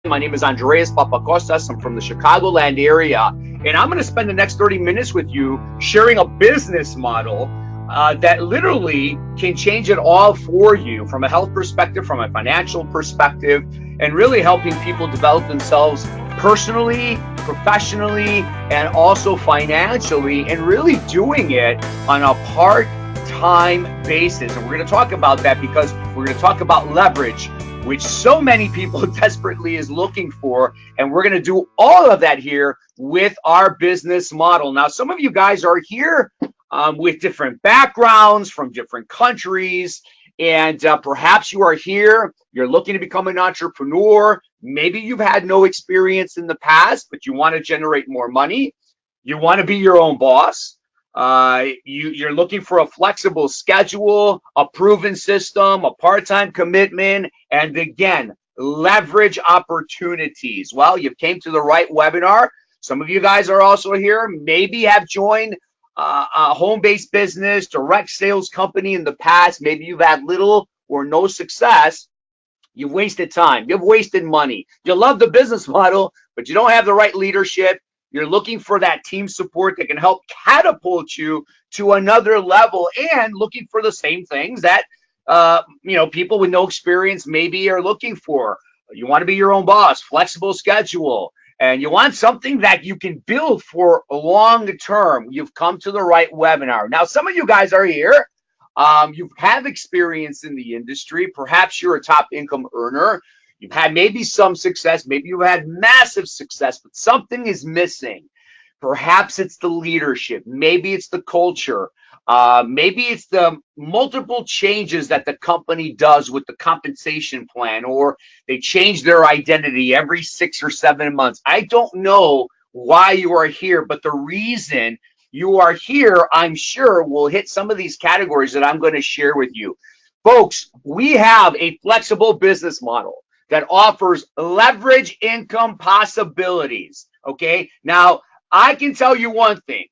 My name is Andreas Papakostas. I'm from the Chicagoland area, and I'm going to spend the next 30 minutes with you sharing a business model that literally can change it all for you from a health perspective, from a financial perspective, and really helping people develop themselves personally, professionally, and also financially, and really doing it on a part-time basis. And we're going to talk about that because we're going to talk about leverage, which so many people desperately is looking for. And we're going to do all of that here with our business model. Now, some of you guys are here with different backgrounds from different countries. And perhaps you are here, you're looking to become an entrepreneur. Maybe you've had no experience in the past, but you want to generate more money. You want to be your own boss. You're looking for a flexible schedule, a proven system, a part-time commitment, and again, leverage opportunities. Well, you came to the right webinar. Some of you guys are also here, maybe have joined a home-based business, direct sales company in the past. Maybe you've had little or no success. You've wasted time. You've wasted money. You love the business model, but you don't have the right leadership. You're looking for that team support that can help catapult you to another level, and looking for the same things that people with no experience maybe are looking for. You want to be your own boss, flexible schedule, and you want something that you can build for a long term. You've come to the right webinar. Now, some of you guys are here. You have experience in the industry. Perhaps you're a top income earner. You've had maybe some success, maybe you've had massive success, but something is missing. Perhaps it's the leadership, maybe it's the culture, maybe it's the multiple changes that the company does with the compensation plan, or they change their identity every 6 or 7 months. I don't know why you are here, but the reason you are here, I'm sure, will hit some of these categories that I'm going to share with you. Folks, we have a flexible business model that offers leverage income possibilities, okay? Now, I can tell you one thing.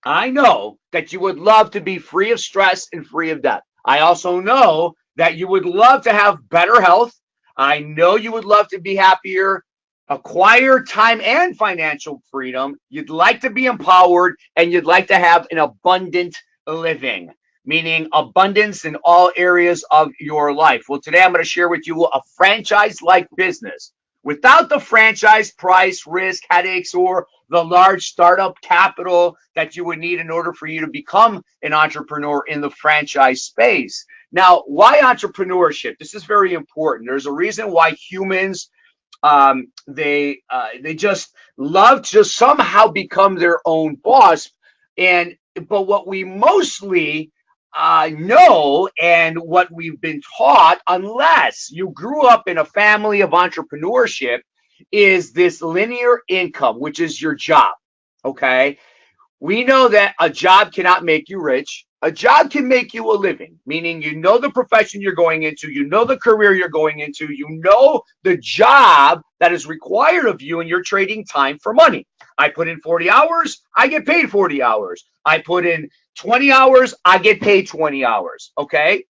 I know that you would love to be free of stress and free of debt. I also know that you would love to have better health. I know you would love to be happier, acquire time and financial freedom. You'd like to be empowered, and you'd like to have an abundant living, meaning abundance in all areas of your life. Well, today I'm going to share with you a franchise-like business without the franchise price, risk, headaches, or the large startup capital that you would need in order for you to become an entrepreneur in the franchise space. Now, why entrepreneurship? This is very important. There's a reason why humans they just love to somehow become their own boss. But what we mostly know, and what we've been taught, unless you grew up in a family of entrepreneurship, is this linear income, which is your job. Okay, we know that a job cannot make you rich. A job can make you a living, meaning you know the profession you're going into, you know the career you're going into, you know the job that is required of you, and you're trading time for money. I put in 40 hours, I get paid 40 hours. I put in 20 hours, I get paid 20 hours, okay?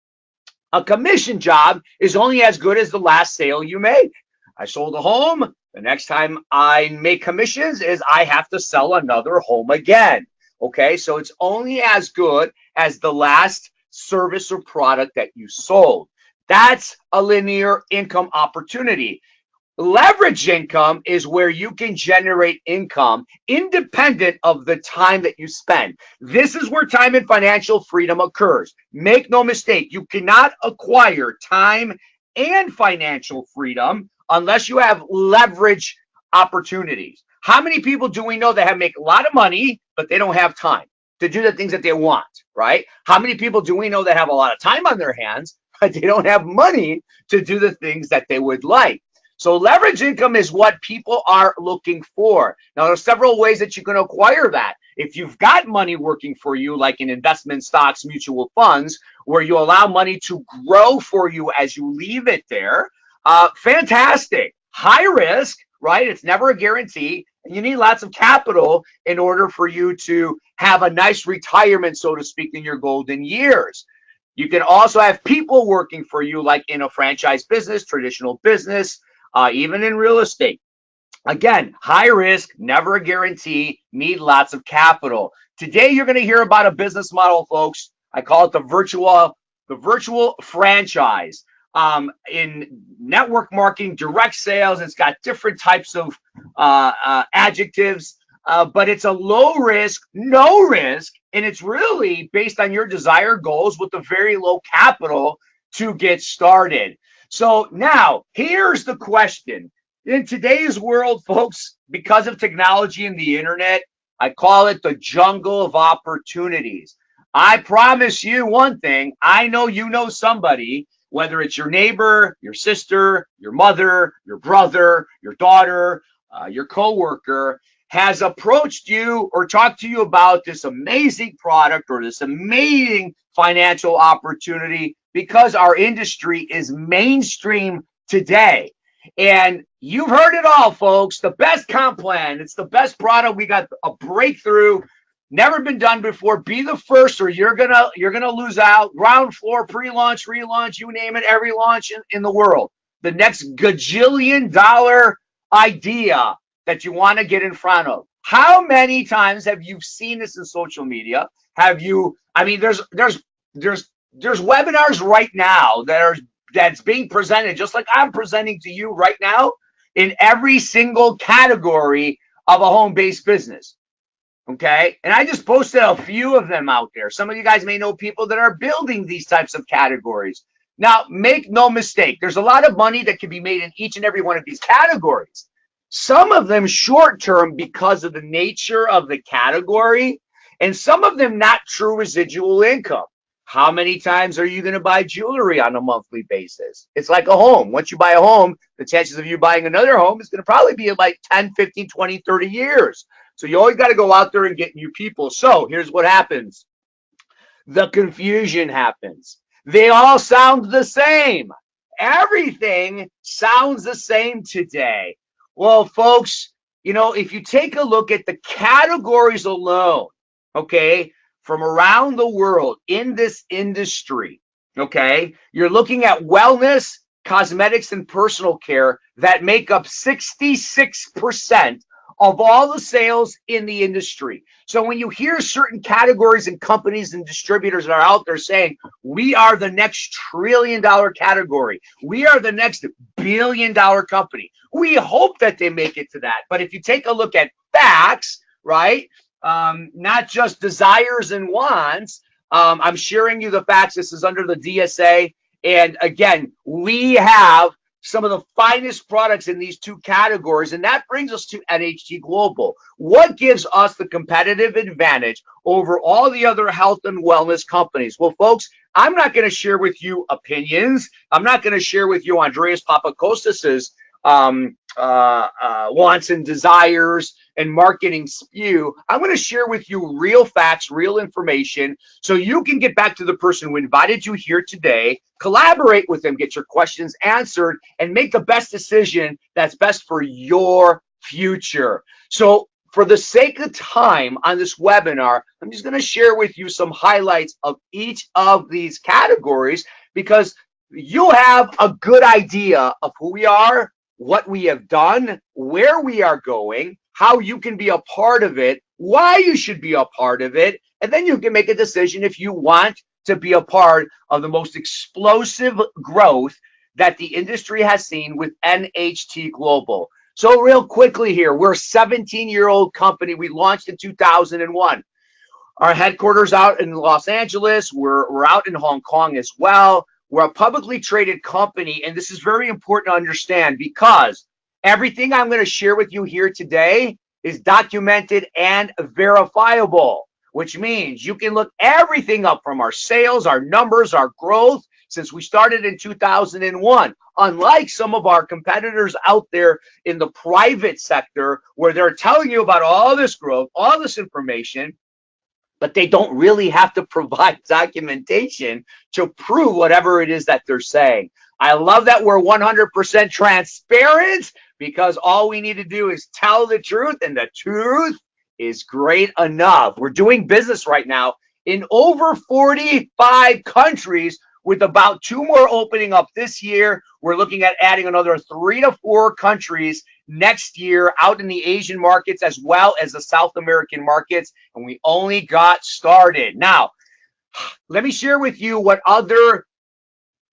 A commission job is only as good as the last sale you make. I sold a home, the next time I make commissions is I have to sell another home again, okay? So it's only as good as the last service or product that you sold. That's a linear income opportunity. Leverage income is where you can generate income independent of the time that you spend. This is where time and financial freedom occurs. Make no mistake, you cannot acquire time and financial freedom unless you have leverage opportunities. How many people do we know that have make a lot of money, but they don't have time to do the things that they want, right? How many people do we know that have a lot of time on their hands, but they don't have money to do the things that they would like? So leverage income is what people are looking for. Now, there's several ways that you can acquire that. If you've got money working for you, like in investment stocks, mutual funds, where you allow money to grow for you as you leave it there, fantastic. High risk, right? It's never a guarantee. And you need lots of capital in order for you to have a nice retirement, so to speak, in your golden years. You can also have people working for you, like in a franchise business, traditional business, even in real estate. Again, high risk, never a guarantee, need lots of capital. Today, you're going to hear about a business model, folks. I call it the virtual franchise. In network marketing, direct sales, it's got different types of adjectives, but it's a low risk, no risk, and it's really based on your desired goals with a very low capital to get started. So now, here's the question. In today's world, folks, because of technology and the internet, I call it the jungle of opportunities. I promise you one thing. I know you know somebody, whether it's your neighbor, your sister, your mother, your brother, your daughter, your coworker, has approached you or talked to you about this amazing product or this amazing financial opportunity because our industry is mainstream today. And you've heard it all, folks. The best comp plan. It's the best product. We got a breakthrough, never been done before. Be the first, or you're gonna lose out. Ground floor, pre-launch, relaunch, you name it. Every launch in the world. The next gajillion-dollar idea that you want to get in front of. How many times have you seen this in social media? Have you? I mean, there's webinars right now that's being presented just like I'm presenting to you right now in every single category of a home-based business. Okay. And I just posted a few of them out there. Some of you guys may know people that are building these types of categories. Now, make no mistake, there's a lot of money that can be made in each and every one of these categories. Some of them short-term because of the nature of the category, and some of them not true residual income. How many times are you going to buy jewelry on a monthly basis? It's like a home. Once you buy a home, the chances of you buying another home is going to probably be like 10, 15, 20, 30 years. So you always got to go out there and get new people. So here's what happens. The confusion happens. They all sound the same. Everything sounds the same today. Well, folks, you know, if you take a look at the categories alone, okay, from around the world in this industry, okay, you're looking at wellness, cosmetics, and personal care that make up 66% of all the sales in the industry. So when you hear certain categories and companies and distributors that are out there saying, we are the next trillion-dollar category, we are the next billion-dollar company, we hope that they make it to that. But if you take a look at facts, right, not just desires and wants, I'm sharing you the facts. This is under the DSA. And again, we have some of the finest products in these two categories, and that brings us to NHT Global. What gives us the competitive advantage over all the other health and wellness companies? Well, folks, I'm not going to share with you opinions. I'm not going to share with you Andreas Papakostas's wants and desires and marketing spew. I'm going to share with you real facts, real information, so you can get back to the person who invited you here today, collaborate with them, get your questions answered, and make the best decision that's best for your future. So for the sake of time on this webinar, I'm just going to share with you some highlights of each of these categories because you'll have a good idea of who we are, what we have done, where we are going, how you can be a part of it, why you should be a part of it, and then you can make a decision if you want to be a part of the most explosive growth that the industry has seen with NHT Global. So real quickly here, we're a 17-year-old company. We launched in 2001. Our headquarters out in Los Angeles. We're out in Hong Kong as well. We're a publicly traded company, and this is very important to understand because everything I'm going to share with you here today is documented and verifiable, which means you can look everything up from our sales, our numbers, our growth since we started in 2001. Unlike some of our competitors out there in the private sector where they're telling you about all this growth, all this information, but they don't really have to provide documentation to prove whatever it is that they're saying. I love that we're 100% transparent because all we need to do is tell the truth, and the truth is great enough. We're doing business right now in over 45 countries with about 2 more opening up this year. We're looking at adding another 3 to 4 countries next year out in the Asian markets as well as the South American markets. And we only got started. Now, let me share with you what other,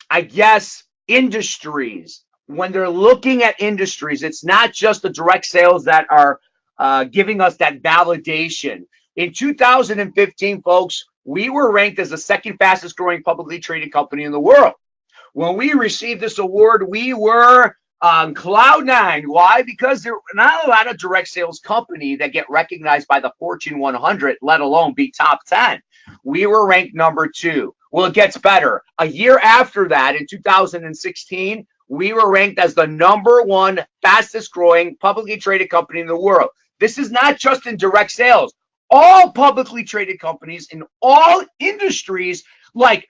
I guess, industries, when they're looking at industries, it's not just the direct sales that are giving us that validation. In 2015, folks, we were ranked as the second fastest growing publicly traded company in the world. When we received this award, we were on cloud nine. Why? Because there are not a lot of direct sales company that get recognized by the Fortune 100, let alone be top 10. We were ranked number 2. Well, it gets better. A year after that, in 2016, we were ranked as the number 1 fastest growing publicly traded company in the world. This is not just in direct sales. All publicly traded companies in all industries like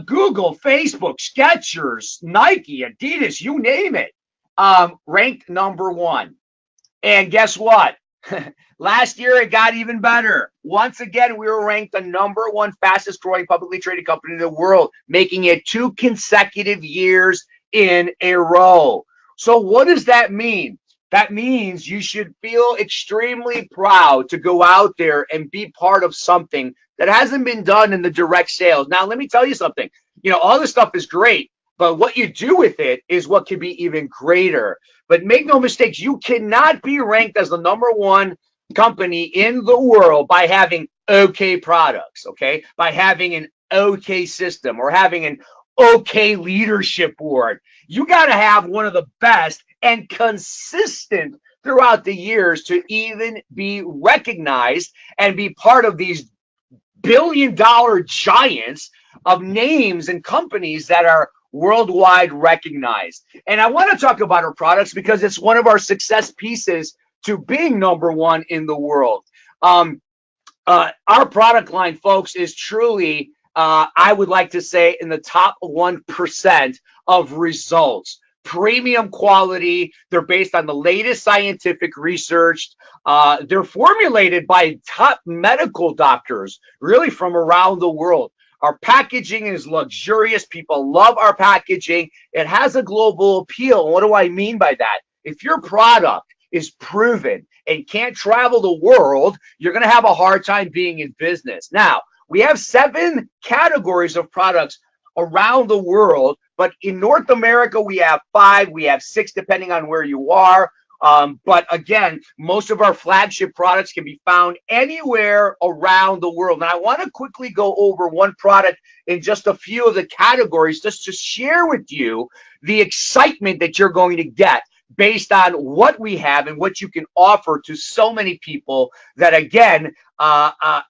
Google, Facebook, Skechers, Nike, Adidas, you name it, ranked number 1. And guess what? Last year, it got even better. Once again, we were ranked the number 1 fastest growing publicly traded company in the world, making it 2 consecutive years in a row. So what does that mean? That means you should feel extremely proud to go out there and be part of something that hasn't been done in the direct sales. Now, let me tell you something. You know, all this stuff is great, but what you do with it is what can be even greater. But make no mistakes, you cannot be ranked as the number 1 company in the world by having okay products, okay? By having an okay system or having an okay leadership board. You got to have one of the best and consistent throughout the years to even be recognized and be part of these billion-dollar giants of names and companies that are worldwide recognized. And I want to talk about our products because it's one of our success pieces to being number 1 in the world. Our product line, folks, is truly, I would like to say, in the top 1% of results. Premium quality. They're based on the latest scientific research. They're formulated by top medical doctors, really from around the world. Our packaging is luxurious. People love our packaging. It has a global appeal. What do I mean by that? If your product is proven and can't travel the world, you're going to have a hard time being in business. Now, we have 7 categories of products around the world, but in North America, we have 5, we have 6, depending on where you are. But again, most of our flagship products can be found anywhere around the world. And I want to quickly go over one product in just a few of the categories, just to share with you the excitement that you're going to get based on what we have and what you can offer to so many people that, again,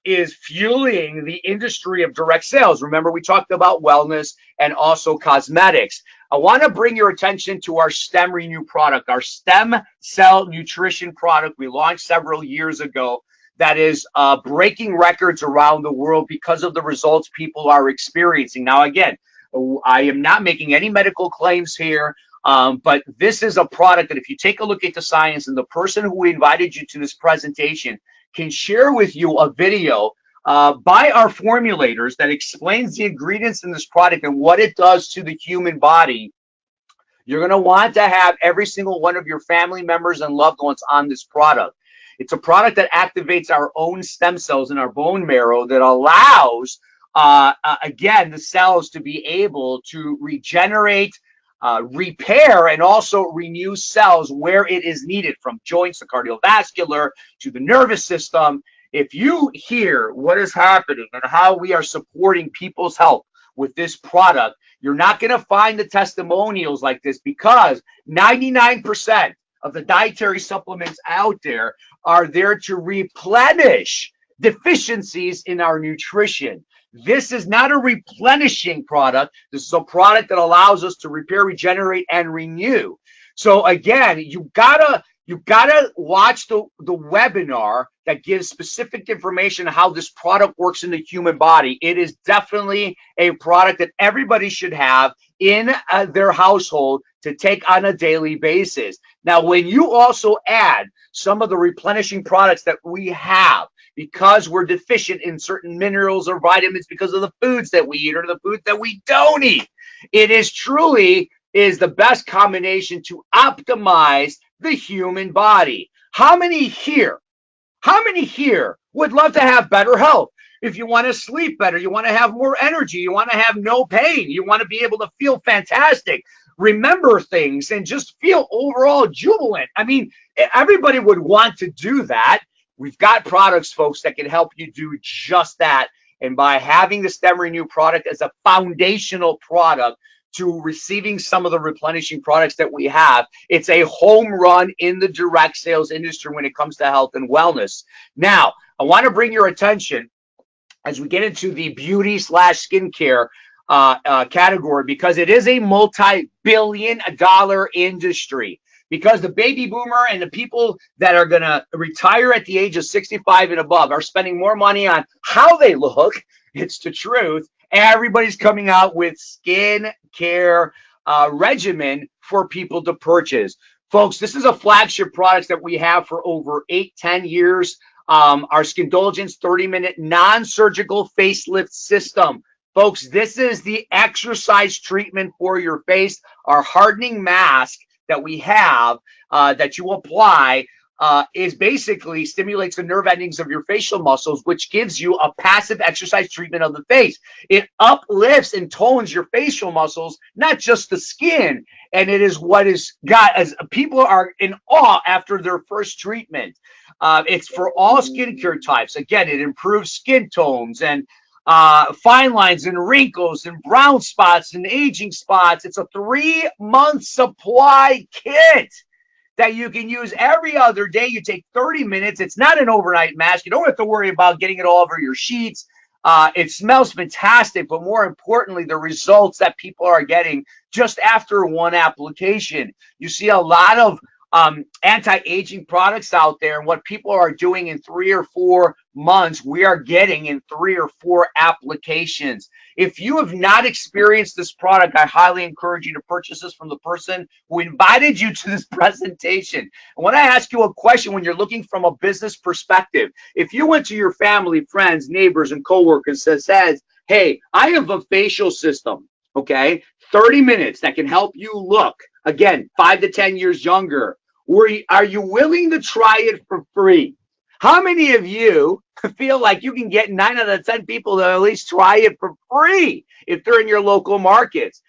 is fueling the industry of direct sales. Remember, we talked about wellness and also cosmetics. I want to bring your attention to our Stem Renew product, our stem cell nutrition product we launched several years ago that is breaking records around the world because of the results people are experiencing. Now, again, I am not making any medical claims here. But this is a product that if you take a look at the science, and the person who invited you to this presentation can share with you a video by our formulators that explains the ingredients in this product and what it does to the human body, you're going to want to have every single one of your family members and loved ones on this product. It's a product that activates our own stem cells in our bone marrow that allows, again, the cells to be able to regenerate, repair, and also renew cells where it is needed, from joints to cardiovascular to the nervous system. If you hear what is happening and how we are supporting people's health with this product, you're not going to find the testimonials like this, because 99% of the dietary supplements out there are there to replenish deficiencies in our nutrition. This is not a replenishing product. This is a product that allows us to repair, regenerate, and renew. So again, you gotta watch the webinar that gives specific information on how this product works in the human body. It is definitely a product that everybody should have in their household to take on a daily basis. Now, when you also add some of the replenishing products that we have, because we're deficient in certain minerals or vitamins because of the foods that we eat or the foods that we don't eat. It is truly is the best combination to optimize the human body. How many here would love to have better health? If you want to sleep better, you want to have more energy, you want to have no pain, you want to be able to feel fantastic, remember things, and just feel overall jubilant. I mean, everybody would want to do that. We've got products, folks, that can help you do just that. And by having the STEM Renew product as a foundational product to receiving some of the replenishing products that we have, it's a home run in the direct sales industry when it comes to health and wellness. Now, I want to bring your attention as we get into the beauty / skincare category, because it is a multi-billion-dollar industry. Because the baby boomer and the people that are going to retire at the age of 65 and above are spending more money on how they look. It's the truth. Everybody's coming out with skin care regimen for people to purchase. Folks, this is a flagship product that we have for over 8-10 years. Our Skindulgence 30-minute non-surgical facelift system. Folks, this is the exercise treatment for your face. Our hardening mask that we have that you apply is basically stimulates the nerve endings of your facial muscles, which gives you a passive exercise treatment of the face. It uplifts and tones your facial muscles, not just the skin. And it is what is got as people are in awe after their first treatment. It's for all skincare types. Again, it improves skin tones and fine lines and wrinkles and brown spots and aging spots. It's a 3-month supply kit that you can use every other day. You take 30 minutes. It's not an overnight mask. You don't have to worry about getting it all over your sheets. It smells fantastic, but more importantly, the results that people are getting just after one application. You see a lot of anti-aging products out there, and what people are doing in 3 or 4 months, we are getting in 3 or 4 applications. If you have not experienced this product, I highly encourage you to purchase this from the person who invited you to this presentation. I want to ask you a question when you're looking from a business perspective. If you went to your family, friends, neighbors, and coworkers that says, hey, I have a facial system, okay, 30 minutes that can help you look, again, 5 to 10 years younger, are you willing to try it for free? How many of you feel like you can get 9 out of 10 people to at least try it for free if they're in your local markets?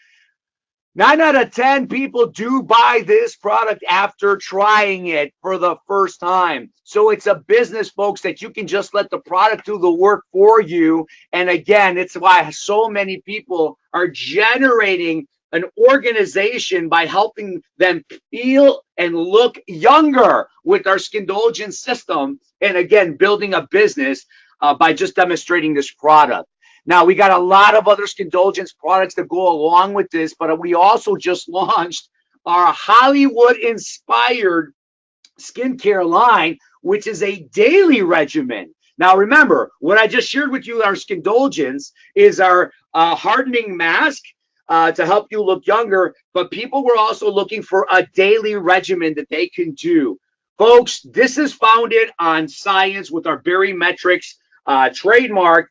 9 out of 10 people do buy this product after trying it for the first time. So it's a business, folks, that you can just let the product do the work for you. And again, it's why so many people are generating an organization by helping them feel and look younger with our Skindulgence system. And again, building a business by just demonstrating this product. Now, we got a lot of other Skindulgence products that go along with this, but we also just launched our Hollywood-inspired skincare line, which is a daily regimen. Now, remember, what I just shared with you, our Skindulgence, is our hardening mask, to help you look younger, but people were also looking for a daily regimen that they can do. Folks, this is founded on science with our barometrics trademark,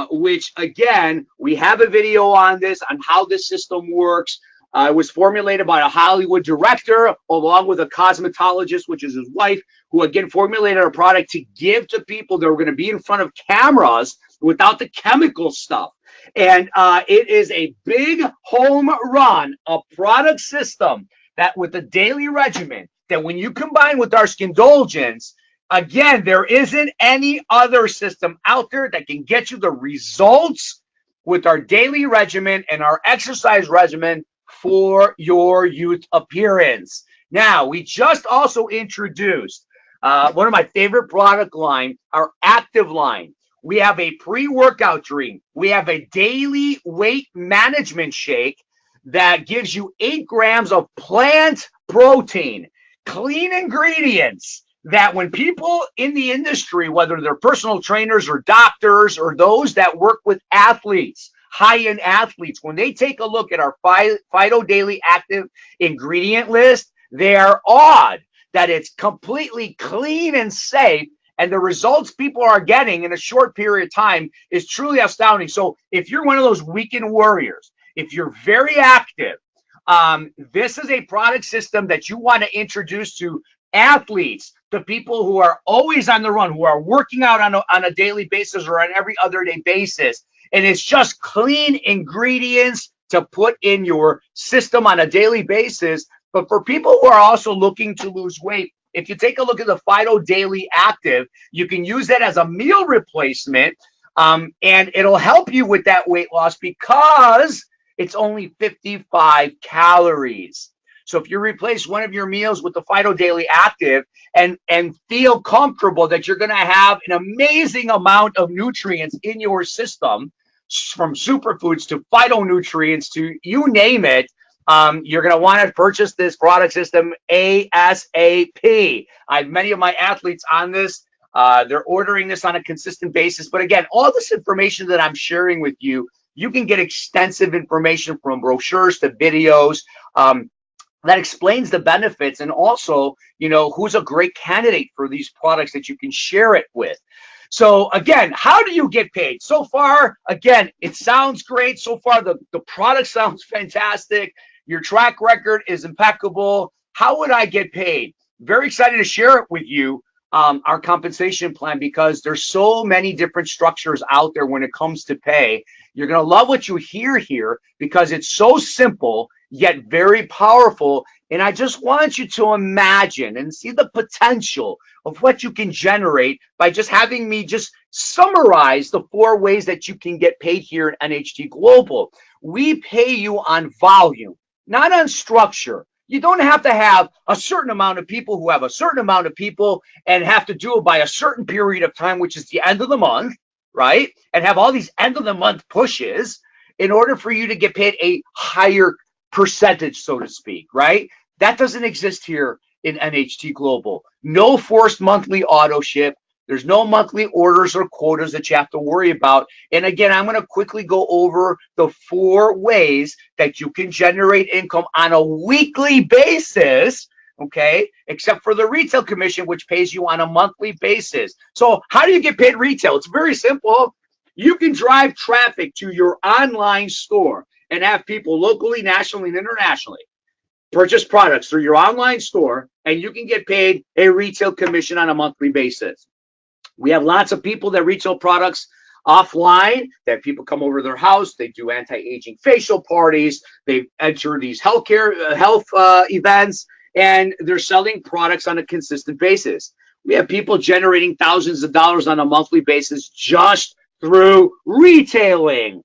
which again, we have a video on this, on how this system works. It was formulated by a Hollywood director along with a cosmetologist, which is his wife, who again formulated a product to give to people that are going to be in front of cameras without the chemical stuff. And it is a big home run, a product system that with a daily regimen that when you combine with our Skindulgence, again, there isn't any other system out there that can get you the results with our daily regimen and our exercise regimen for your youth appearance. Now, we just also introduced one of my favorite product line, our Active line. We have a pre-workout drink. We have a daily weight management shake that gives you 8 grams of plant protein, clean ingredients that when people in the industry, whether they're personal trainers or doctors or those that work with athletes, high-end athletes, when they take a look at our Phyto Daily Active ingredient list, they are awed that it's completely clean and safe. And the results people are getting in a short period of time is truly astounding. So if you're one of those weekend warriors, if you're very active, this is a product system that you want to introduce to athletes, to people who are always on the run, who are working out on a daily basis or on every other day basis. And it's just clean ingredients to put in your system on a daily basis. But for people who are also looking to lose weight, if you take a look at the Fido Daily Active, you can use that as a meal replacement, and it'll help you with that weight loss because it's only 55 calories. So if you replace one of your meals with the Fido Daily Active and feel comfortable that you're going to have an amazing amount of nutrients in your system, from superfoods to phytonutrients to you name it, you're going to want to purchase this product system ASAP. I have many of my athletes on this. They're ordering this on a consistent basis. But again, all this information that I'm sharing with you, you can get extensive information from brochures to videos that explains the benefits, and also, who's a great candidate for these products that you can share it with. So again, how do you get paid? So far, again, it sounds great. So far, the product sounds fantastic. Your track record is impeccable. How would I get paid? Very excited to share it with you, our compensation plan, because there's so many different structures out there when it comes to pay. You're going to love what you hear here because it's so simple yet very powerful. And I just want you to imagine and see the potential of what you can generate by just having me just summarize the 4 ways that you can get paid here at NHT Global. We pay you on volume, not on structure. You don't have to have a certain amount of people who have a certain amount of people and have to do it by a certain period of time, which is the end of the month, right? And have all these end of the month pushes in order for you to get paid a higher percentage, so to speak, right? That doesn't exist here in NHT Global. No forced monthly auto ship. There's no monthly orders or quotas that you have to worry about. And again, I'm going to quickly go over the 4 ways that you can generate income on a weekly basis, okay? Except for the retail commission, which pays you on a monthly basis. So how do you get paid retail? It's very simple. You can drive traffic to your online store and have people locally, nationally, and internationally purchase products through your online store, and you can get paid a retail commission on a monthly basis. We have lots of people that retail products offline, that people come over to their house, they do anti-aging facial parties, they enter these health events, and they're selling products on a consistent basis. We have people generating thousands of dollars on a monthly basis just through retailing.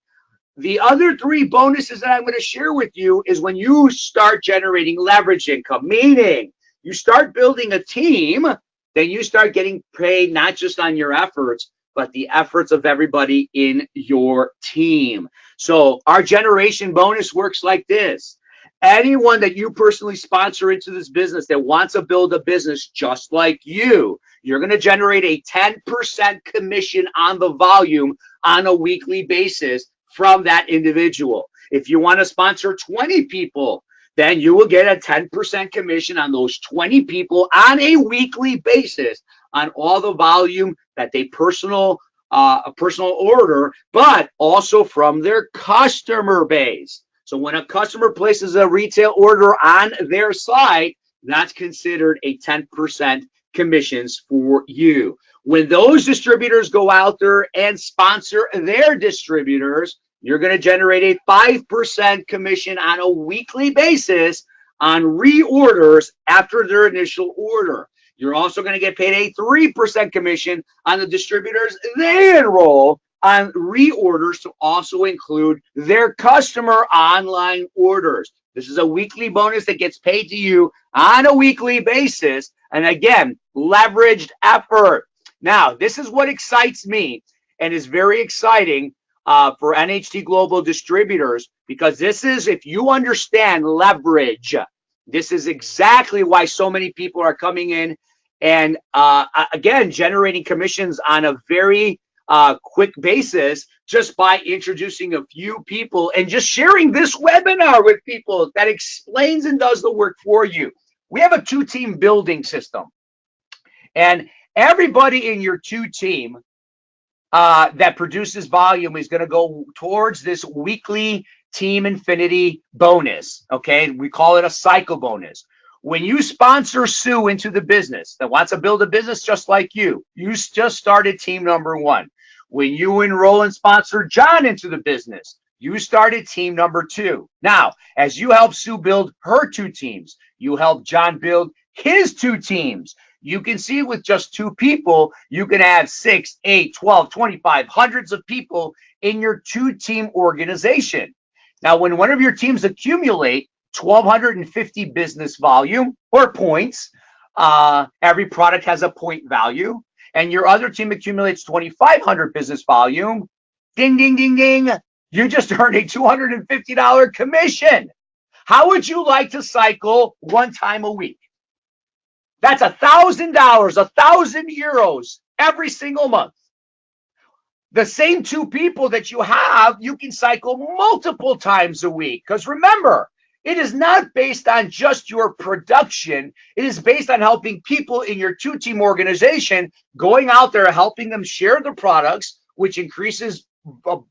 The other 3 bonuses that I'm going to share with you is when you start generating leverage income, meaning you start building a team, then you start getting paid not just on your efforts, but the efforts of everybody in your team. So our generation bonus works like this. Anyone that you personally sponsor into this business that wants to build a business just like you, you're going to generate a 10% commission on the volume on a weekly basis from that individual. If you want to sponsor 20 people, then you will get a 10% commission on those 20 people on a weekly basis on all the volume that they personal order, but also from their customer base. So when a customer places a retail order on their site, that's considered a 10% commissions for you. When those distributors go out there and sponsor their distributors, you're going to generate a 5% commission on a weekly basis on reorders after their initial order. You're also going to get paid a 3% commission on the distributors they enroll on reorders to also include their customer online orders. This is a weekly bonus that gets paid to you on a weekly basis. And again, leveraged effort. Now, this is what excites me and is very exciting for NHT Global distributors, because this is, if you understand leverage, this is exactly why so many people are coming in and, again, generating commissions on a very quick basis just by introducing a few people and just sharing this webinar with people that explains and does the work for you. We have a 2-team building system. And Everybody in your 2 team that produces volume is going to go towards this weekly team infinity bonus. Okay, we call it a cycle bonus. When you sponsor Sue into the business that wants to build a business just like you just started team number 1. When you enroll and sponsor John into the business, you started team number 2. Now, as you help Sue build her 2 teams, you help John build his 2 teams. You can see with just 2 people, you can have 6, 8, 12, 25, hundreds of people in your 2-team organization. Now, when one of your teams accumulate 1,250 business volume or points, every product has a point value, and your other team accumulates 2,500 business volume, ding, ding, ding, ding, you just earned a $250 commission. How would you like to cycle 1 time a week? That's $1,000, 1,000 euros every single month. The same 2 people that you have, you can cycle multiple times a week. Because remember, it is not based on just your production. It is based on helping people in your 2-team organization, going out there, helping them share the products, which increases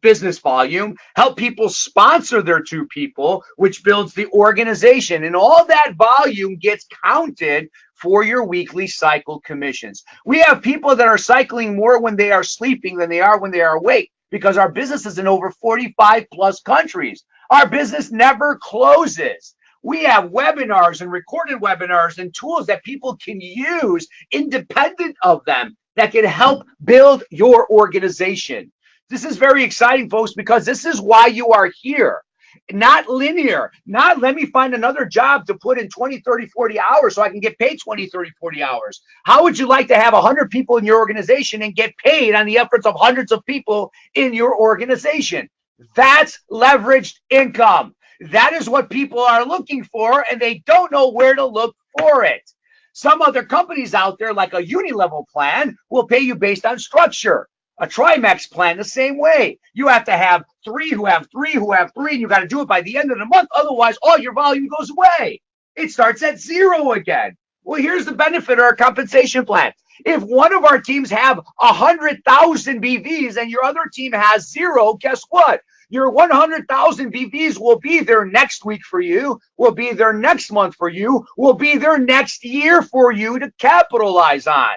business volume, help people sponsor their 2 people, which builds the organization. And all that volume gets counted for your weekly cycle commissions. We have people that are cycling more when they are sleeping than they are when they are awake, because our business is in over 45 plus countries. Our business never closes. We have webinars and recorded webinars and tools that people can use independent of them that can help build your organization. This is very exciting, folks, because this is why you are here. Not linear, not let me find another job to put in 20, 30, 40 hours so I can get paid 20, 30, 40 hours. How would you like to have 100 people in your organization and get paid on the efforts of hundreds of people in your organization? That's leveraged income. That is what people are looking for, and they don't know where to look for it. Some other companies out there, like a uni-level plan, will pay you based on structure. A Trimax plan, the same way. You have to have 3 who have 3 who have 3, and you got to do it by the end of the month. Otherwise, all your volume goes away. It starts at 0 again. Well, here's the benefit of our compensation plan. If one of our teams have 100,000 BVs and your other team has 0, guess what? Your 100,000 BVs will be there next week for you, will be there next month for you, will be there next year for you to capitalize on.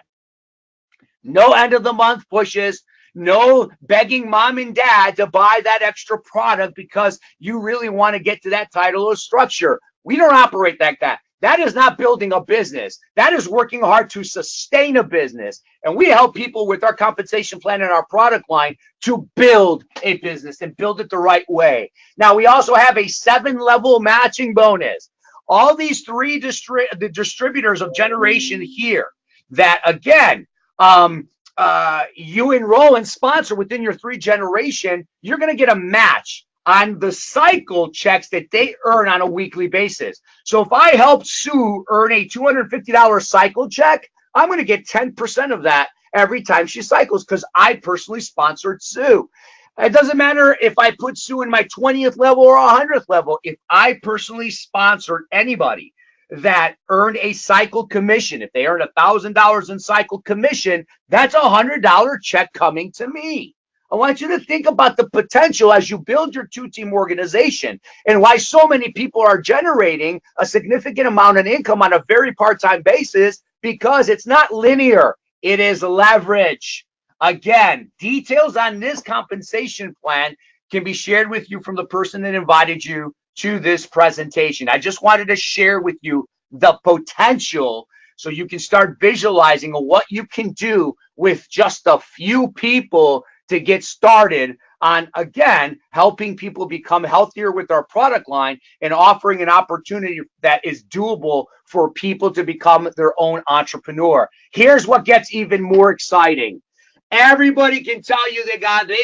No end of the month pushes, no begging mom and dad to buy that extra product because you really want to get to that title or structure. We don't operate like that. That is not building a business. That is working hard to sustain a business. And we help people with our compensation plan and our product line to build a business and build it the right way. Now, we also have a 7-level matching bonus. All these 3 the distributors of generation here that, again, you enroll and sponsor within your 3 generation, you're going to get a match on the cycle checks that they earn on a weekly basis. So if I help Sue earn a $250 cycle check, I'm going to get 10% of that every time she cycles because I personally sponsored Sue. It doesn't matter if I put Sue in my 20th level or 100th level. If I personally sponsored anybody that earned a cycle commission, if they earn $1,000 in cycle commission, that's a $100 check coming to me. I want you to think about the potential as you build your 2-team organization and why so many people are generating a significant amount of income on a very part-time basis, because it's not linear. It is leverage. Again, details on this compensation plan can be shared with you from the person that invited you to this presentation. I just wanted to share with you the potential so you can start visualizing what you can do with just a few people to get started on, again, helping people become healthier with our product line and offering an opportunity that is doable for people to become their own entrepreneur. Here's what gets even more exciting. Everybody can tell you they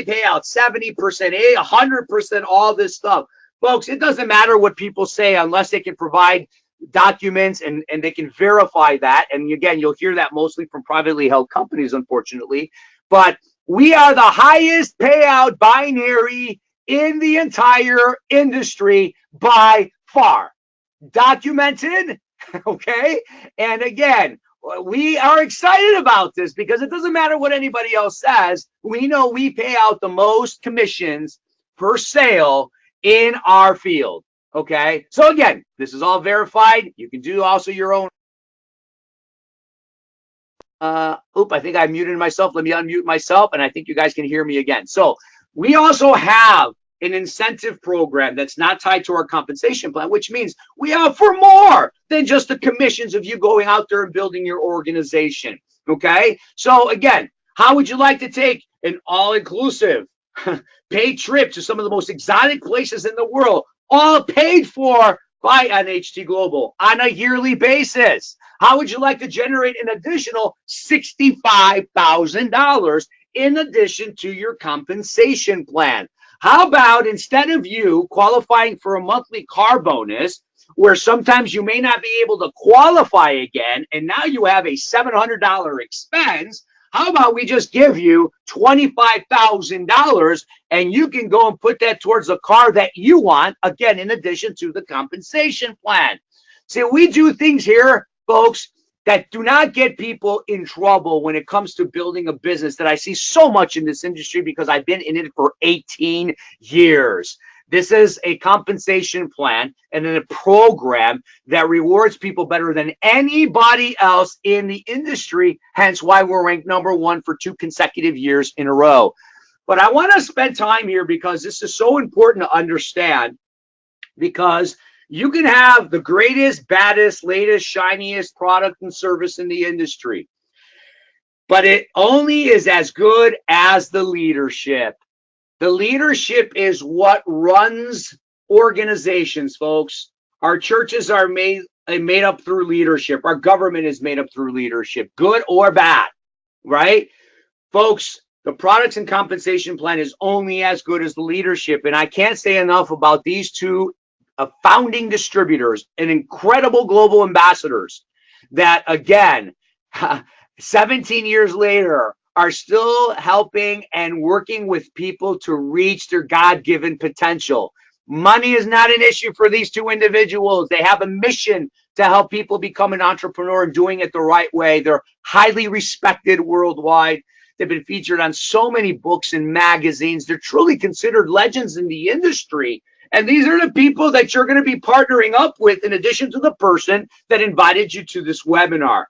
pay out 70%, 100%, all this stuff. Folks, it doesn't matter what people say unless they can provide documents and they can verify that. And again, you'll hear that mostly from privately held companies, unfortunately. But we are the highest payout binary in the entire industry by far. Documented, okay? And again, we are excited about this because it doesn't matter what anybody else says. We know we pay out the most commissions per sale in our field. Okay. So again, this is all verified. You can do also your own. I think I muted myself. Let me unmute myself, and I think you guys can hear me again. So we also have an incentive program that's not tied to our compensation plan, which means we offer more than just the commissions of you going out there and building your organization. Okay. So again, how would you like to take an all-inclusive paid trip to some of the most exotic places in the world, all paid for by NHT Global on a yearly basis? How would you like to generate an additional $65,000 in addition to your compensation plan? How about instead of you qualifying for a monthly car bonus, where sometimes you may not be able to qualify again, and now you have a $700 expense, how about we just give you $25,000 and you can go and put that towards a car that you want, again, in addition to the compensation plan. See, we do things here, folks, that do not get people in trouble when it comes to building a business that I see so much in this industry because I've been in it for 18 years. This is a compensation plan and then a program that rewards people better than anybody else in the industry, hence why we're ranked #1 for 2 consecutive years in a row. But I want to spend time here because this is so important to understand, because you can have the greatest, baddest, latest, shiniest product and service in the industry, but it only is as good as the leadership. The leadership is what runs organizations, folks. Our churches are made up through leadership. Our government is made up through leadership, good or bad, right? Folks, the products and compensation plan is only as good as the leadership. And I can't say enough about these two founding distributors and incredible global ambassadors that, again, 17 years later, are still helping and working with people to reach their God-given potential. Money is not an issue for these two individuals. They have a mission to help people become an entrepreneur and doing it the right way. They're highly respected worldwide. They've been featured on so many books and magazines. They're truly considered legends in the industry. And these are the people that you're going to be partnering up with in addition to the person that invited you to this webinar.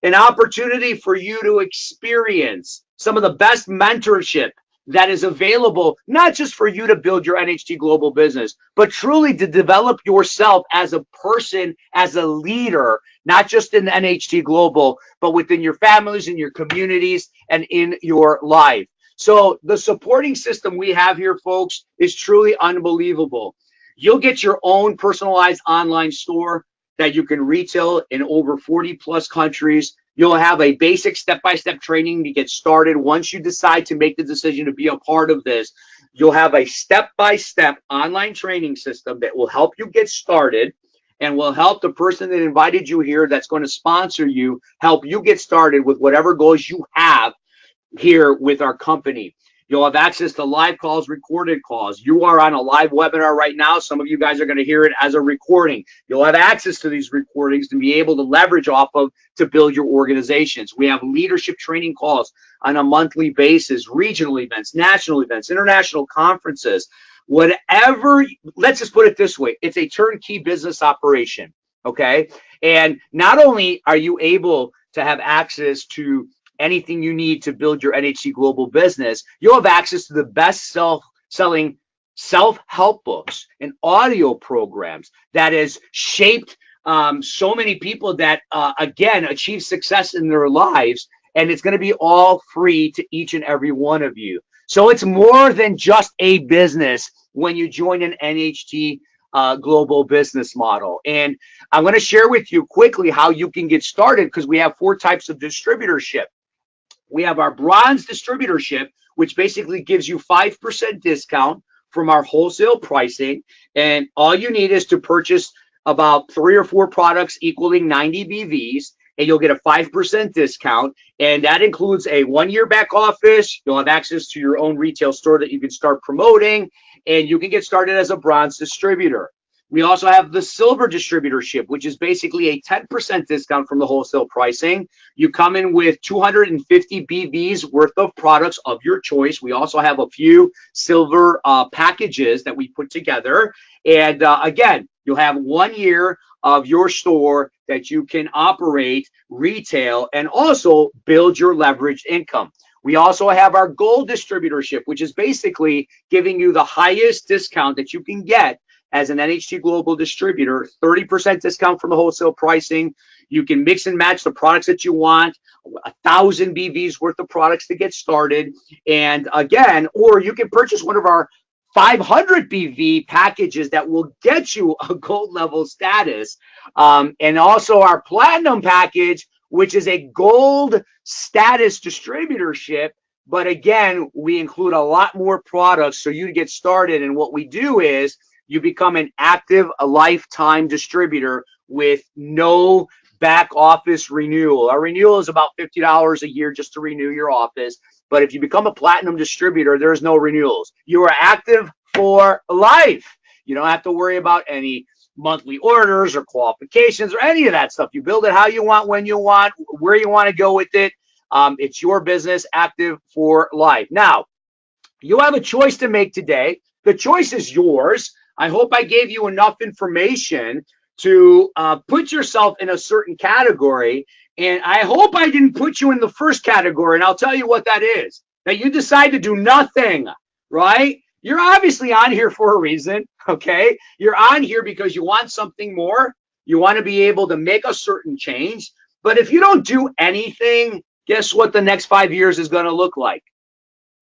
An opportunity for you to experience some of the best mentorship that is available, not just for you to build your NHT Global business, but truly to develop yourself as a person, as a leader, not just in NHT Global, but within your families, in your communities, and in your life. So the supporting system we have here, folks, is truly unbelievable. You'll get your own personalized online store that you can retail in over 40 plus countries. You'll have a basic step-by-step training to get started. Once you decide to make the decision to be a part of this, you'll have a step-by-step online training system that will help you get started and will help the person that invited you here, that's going to sponsor you, help you get started with whatever goals you have here with our company. You'll have access to live calls, recorded calls. You are on a live webinar right now. Some of you guys are going to hear it as a recording. You'll have access to these recordings to be able to leverage off of to build your organizations. We have leadership training calls on a monthly basis, regional events, national events, international conferences, whatever. Let's just put it this way. It's a turnkey business operation, okay? And not only are you able to have access to anything you need to build your NHT Global business, you'll have access to the best selling self-help books and audio programs that has shaped so many people that, again, achieve success in their lives. And it's going to be all free to each and every one of you. So it's more than just a business when you join an NHT Global business model. And I'm going to share with you quickly how you can get started, because we have 4 types of distributorship. We have our bronze distributorship, which basically gives you 5% discount from our wholesale pricing. And all you need is to purchase about 3 or 4 products equaling 90 BVs, and you'll get a 5% discount. And that includes a 1-year back office. You'll have access to your own retail store that you can start promoting, and you can get started as a bronze distributor. We also have the silver distributorship, which is basically a 10% discount from the wholesale pricing. You come in with 250 BVs worth of products of your choice. We also have a few silver packages that we put together. And again, you'll have 1 year of your store that you can operate retail and also build your leveraged income. We also have our gold distributorship, which is basically giving you the highest discount that you can get as an NHT Global distributor, 30% discount from the wholesale pricing. You can mix and match the products that you want, 1,000 BVs worth of products to get started. And again, or you can purchase one of our 500 BV packages that will get you a gold level status. And also our platinum package, which is a gold status distributorship. But again, we include a lot more products so you get started. And what we do is you become an active, a lifetime distributor with no back office renewal. Our renewal is about $50 a year just to renew your office. But if you become a platinum distributor, there's no renewals. You are active for life. You don't have to worry about any monthly orders or qualifications or any of that stuff. You build it how you want, when you want, where you want to go with it. It's your business, active for life. Now, you have a choice to make today. The choice is yours. I hope I gave you enough information to put yourself in a certain category. And I hope I didn't put you in the first category. And I'll tell you what that is. That you decide to do nothing, right? You're obviously on here for a reason, okay? You're on here because you want something more. You want to be able to make a certain change. But if you don't do anything, guess what the next 5 years is going to look like?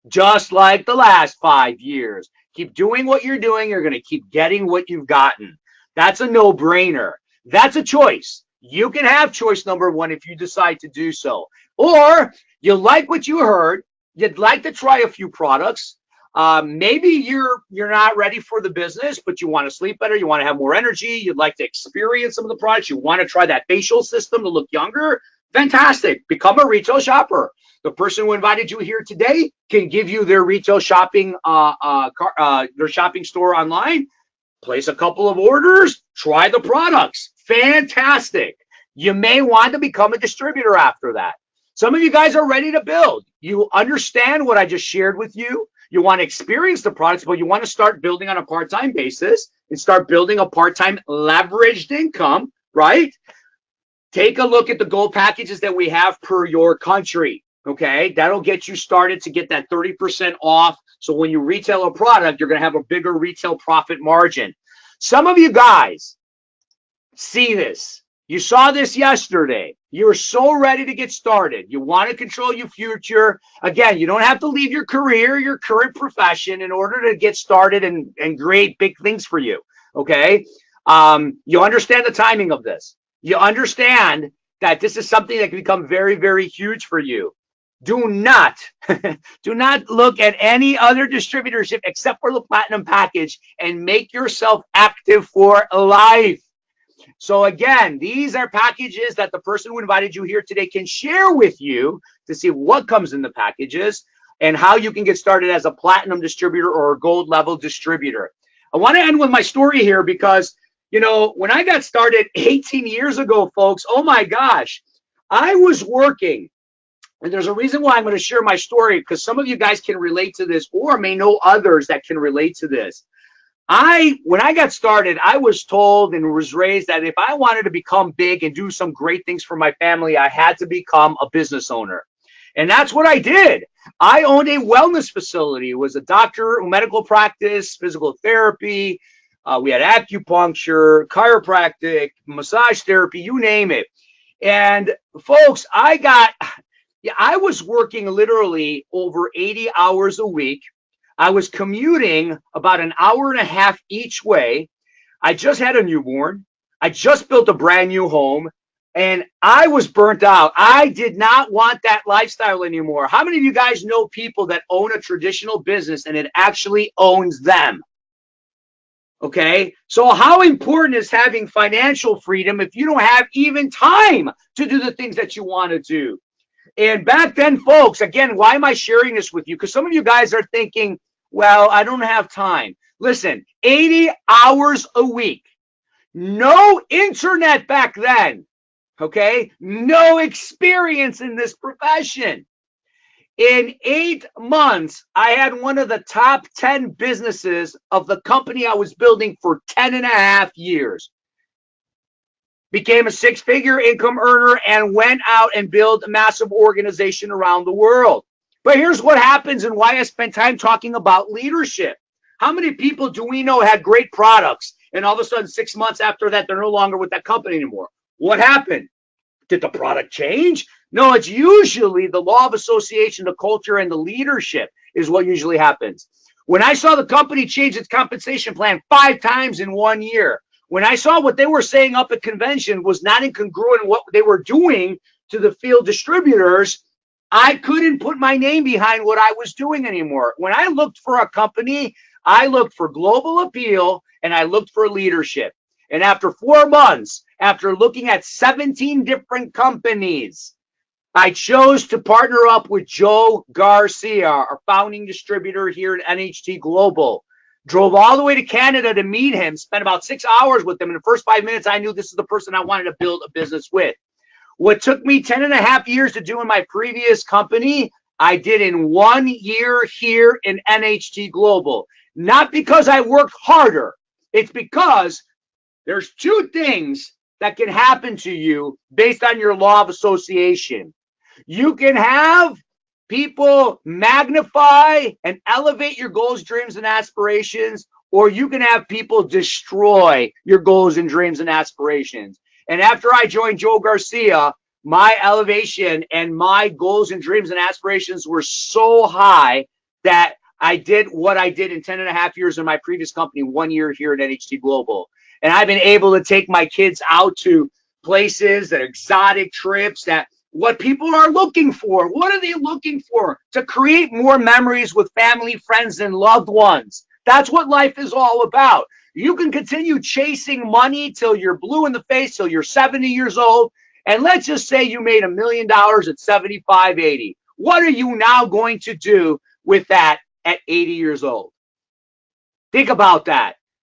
Just like the last 5 years. Keep doing what you're doing. You're going to keep getting what you've gotten. That's a no-brainer. That's a choice. You can have choice number one if you decide to do so. Or you like what you heard. You'd like to try a few products. Maybe you're not ready for the business, but you want to sleep better. You want to have more energy. You'd like to experience some of the products. You want to try that facial system to look younger. Fantastic. Become a retail shopper. The person who invited you here today can give you their retail shopping, their shopping store online. Place a couple of orders. Try the products. Fantastic. You may want to become a distributor after that. Some of you guys are ready to build. You understand what I just shared with you. You want to experience the products, but you want to start building on a part-time basis and start building a part-time leveraged income, right? Take a look at the gold packages that we have per your country, okay? That'll get you started to get that 30% off. So when you retail a product, you're going to have a bigger retail profit margin. Some of you guys see this. You saw this yesterday. You're so ready to get started. You want to control your future. Again, you don't have to leave your career, your current profession in order to get started and create big things for you, okay? You understand the timing of this. You understand that this is something that can become very, very huge for you. Do not look at any other distributorship except for the platinum package and make yourself active for life. So again, these are packages that the person who invited you here today can share with you to see what comes in the packages and how you can get started as a platinum distributor or a gold level distributor. I want to end with my story here because, you know, when I got started 18 years ago, folks, oh my gosh, I was working. And there's a reason why I'm going to share my story, because some of you guys can relate to this or may know others that can relate to this. When I got started, I was told and was raised that if I wanted to become big and do some great things for my family, I had to become a business owner. And that's what I did. I owned a wellness facility. It was a doctor, medical practice, physical therapy. We had acupuncture, chiropractic, massage therapy, you name it. And folks, I was working literally over 80 hours a week. I was commuting about an hour and a half each way. I just had a newborn. I just built a brand new home, and I was burnt out. I did not want that lifestyle anymore. How many of you guys know people that own a traditional business and it actually owns them? Okay, so how important is having financial freedom if you don't have even time to do the things that you want to do? And back then, folks, again, why am I sharing this with you? Because some of you guys are thinking, well, I don't have time. Listen, 80 hours a week. No internet back then. Okay? No experience in this profession. In 8 months, I had one of the top 10 businesses of the company I was building for 10 and a half years. Became a six-figure income earner and went out and built a massive organization around the world. But here's what happens and why I spent time talking about leadership. How many people do we know had great products and all of a sudden 6 months after that, they're no longer with that company anymore? What happened? Did the product change? No, it's usually the law of association, the culture, and the leadership is what usually happens. When I saw the company change its compensation plan 5 times in 1 year, when I saw what they were saying up at convention was not incongruent in what they were doing to the field distributors, I couldn't put my name behind what I was doing anymore. When I looked for a company, I looked for global appeal and I looked for leadership. And after 4 months, after looking at 17 different companies, I chose to partner up with Joe Garcia, our founding distributor here at NHT Global. Drove all the way to Canada to meet him, spent about 6 hours with him. In the first 5 minutes, I knew this is the person I wanted to build a business with. What took me 10 and a half years to do in my previous company, I did in 1 year here in NHT Global. Not because I worked harder. It's because there's 2 things that can happen to you based on your law of association. You can have people magnify and elevate your goals, dreams, and aspirations, or you can have people destroy your goals and dreams and aspirations. And after I joined Joe Garcia, my elevation and my goals and dreams and aspirations were so high that I did what I did in 10 and a half years in my previous company, 1 year here at NHT Global. And I've been able to take my kids out to places, that exotic trips, that what people are looking for. What are they looking for? To create more memories with family, friends, and loved ones. That's what life is all about. You can continue chasing money till you're blue in the face, till you're 70 years old. And let's just say you made $1 million at 75, 80. What are you now going to do with that at 80 years old? Think about that.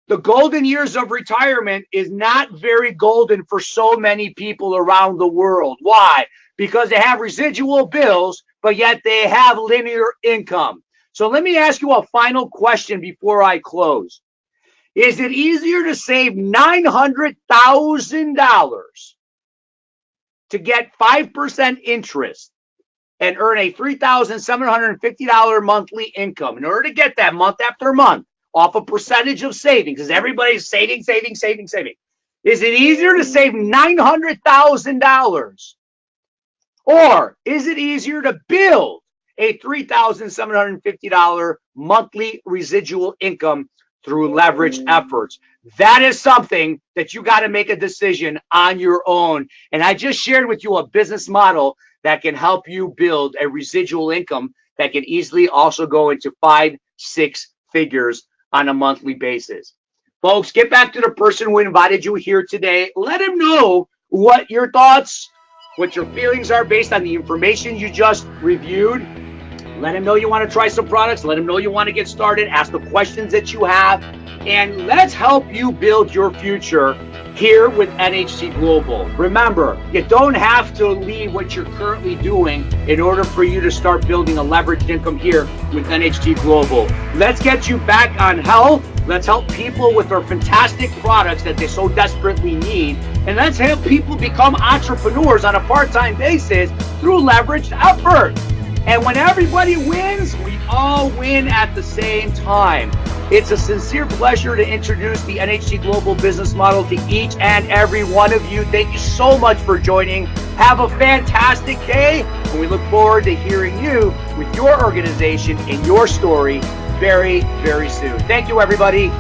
The golden years of retirement is not very golden for so many people around the world. Why? Because they have residual bills, but yet they have linear income. So let me ask you a final question before I close. Is it easier to save $900,000 to get 5% interest and earn a $3,750 monthly income in order to get that month after month off a percentage of savings, because everybody's saving? Is it easier to save $900,000? Or is it easier to build a $3,750 monthly residual income through leveraged efforts? That is something that you got to make a decision on your own. And I just shared with you a business model that can help you build a residual income that can easily also go into 5-6 figures on a monthly basis. Folks, get back to the person who invited you here today. Let him know what your thoughts, what your feelings are based on the information you just reviewed. Let him know you want to try some products. Let him know you want to get started. Ask the questions that you have. And let's help you build your future here with NHT Global. Remember, you don't have to leave what you're currently doing in order for you to start building a leveraged income here with NHT Global. Let's get you back on health. Let's help people with their fantastic products that they so desperately need. And let's help people become entrepreneurs on a part-time basis through leveraged effort. And when everybody wins, we all win at the same time. It's a sincere pleasure to introduce the NHT Global business model to each and every one of you. Thank you so much for joining. Have a fantastic day, and we look forward to hearing you with your organization and your story very, very soon. Thank you, everybody.